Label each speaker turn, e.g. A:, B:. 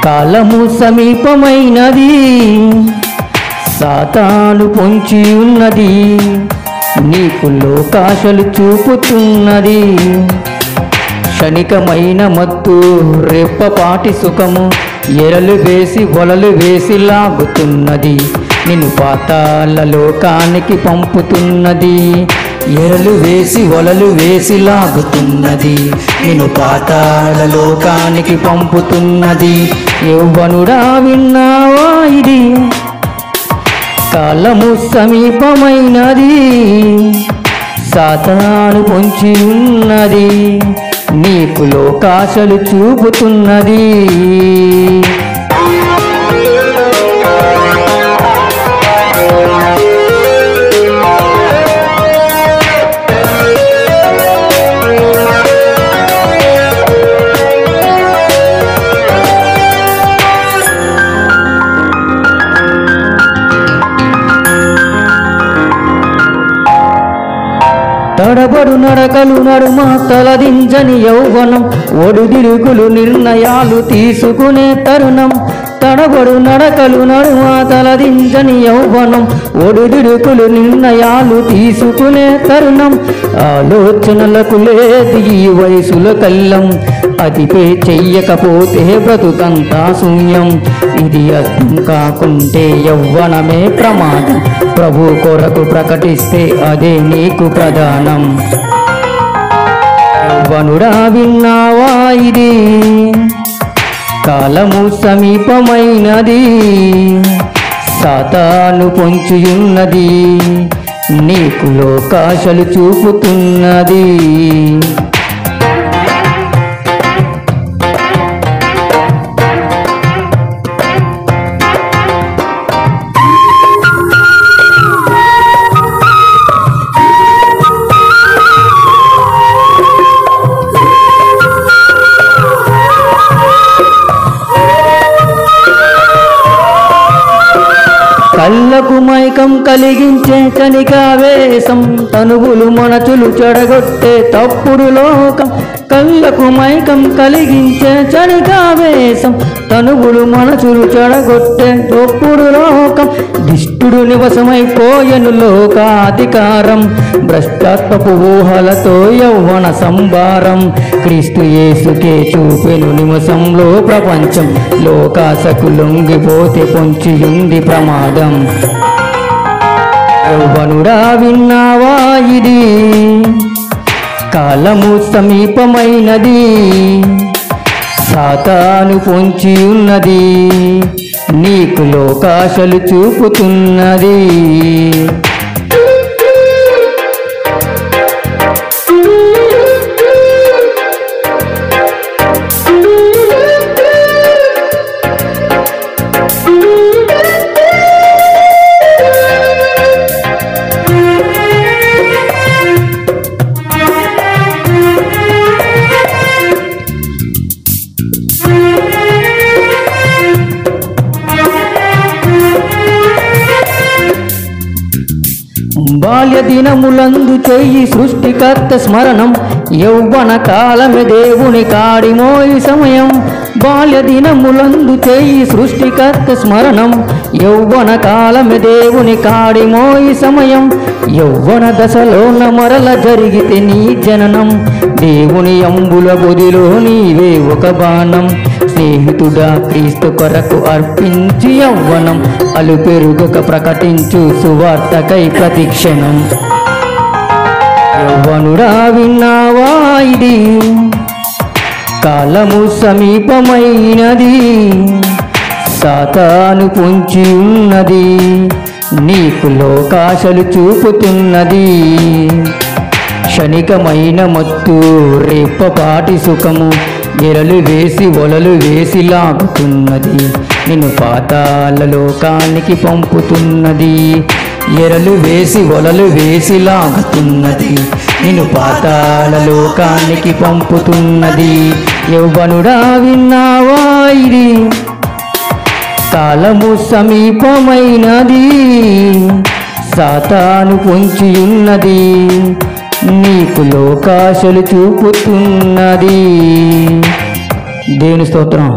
A: కాలము సమీపమైనది, సాతాను పొంచి ఉన్నది, నీకు లోకాశలు చూపుతున్నది. క్షణికమైన మత్తు, రెప్పపాటి సుఖము, ఎరలు వేసి వలలు వేసి లాగుతున్నది, నిన్ను పాతాళ లోకానికి పంపుతున్నది. ఎరలు వేసి వలలు వేసి లాగుతున్నది, నిన్ను పాతాళ లోకానికి పంపుతున్నది. యవ్వనుడా విన్నావా ఇది? కాలము సమీపమైనది, సాతాను పొంచి ఉన్నది, నీకు లోకాశలు చూపుతున్నది. తడబడు నడకలు నడుమ తలదించని యౌవనం, ఒడిదిరుగులు నిర్ణయాలు తీసుకునే తరుణం. తడబడు నడకలు నడుమ తలదించని యౌవనం, ఒడిదిరుగులు నిర్ణయాలు తీసుకునే తరుణం. ఆలోచనలకు లేదు ఈ వయసుల కల్లం, అతిపే చెయ్యకపోతే బ్రతుకంతా శూన్యం. ఇది అర్థం కాకుంటే యవ్వనమే ప్రమాదం, ప్రభు కొరకు ప్రకటిస్తే అదే నీకు ప్రధానం. యవ్వనుడా విన్నావా ఇది? కాలము సమీపమైనది, సాతాను పొంచియున్నది, నీకు లోకాశలు చూపుతున్నది. కళ్ళకు మైకం కలిగించే కనికావేశం, తనువులు మనచులు చెడగొట్టే తప్పుడు లోకం. కళ్ళకు మైకం కలిగించే చనికావేశం, తనువులు మనచులు చెడగొట్టే తప్పుడు లోకం. దిష్టుడు నివసమైపోయెను లోకాధికారం, భ్రష్టాత్మపు ఊహలతో యౌవన సంభారం. క్రీస్తు యేసుకే చూపెను నిమిషంలో ప్రపంచం, లోకాశకు లొంగిపోతే పొంచియుంది ప్రమాదం. యవ్వనుడా విన్నావా ఇది? కాలము సమీపమైనది, సాతాను పొంచి ఉన్నది, నీకు లోకాశలు చూపుతున్నది. బాల్య దినములందు చెయ్యి సృష్టికర్త స్మరణం, యౌవన కాలమే దేవుని కాడిమోయి సమయం. బాల్య దినములందు చెయ్యి సృష్టికర్త స్మరణం, యౌవన కాలమే దేవుని కాడిమోయి సమయం. యౌవన దశలోన మరల జరిగితే నీ జననం, దేవుని అంబుల బొదిలో నీవే ఒక బాణం. స్నేహితుడా క్రీస్తు కొరకు అర్పించి యవ్వనం, అలు పెరుగక ప్రకటించు సువార్తకై ప్రతిక్షణం. యవ్వనుడా విన్నావా ఇది? కాలము సమీపమైనది, సాతాను పొంచి ఉన్నది, నీకు లోకాశలు చూపుతున్నది. క్షణికమైన మత్తు, రేపపాటి సుఖము, ఎరలు వేసి వలలు వేసి లాగుతున్నది, నిన్ను పాతాళ లోకానికి పంపుతున్నది. ఎరలు వేసి వలలు వేసి లాగుతున్నది, నిన్ను పాతాళ లోకానికి పంపుతున్నది. యవ్వనుడా విన్నావా ఇది? కాలము సమీపమైనది, సాతాను పొంచి ఉన్నది, నీకు లోకాశలు చూపుతున్నది. దేవుని స్తోత్రం.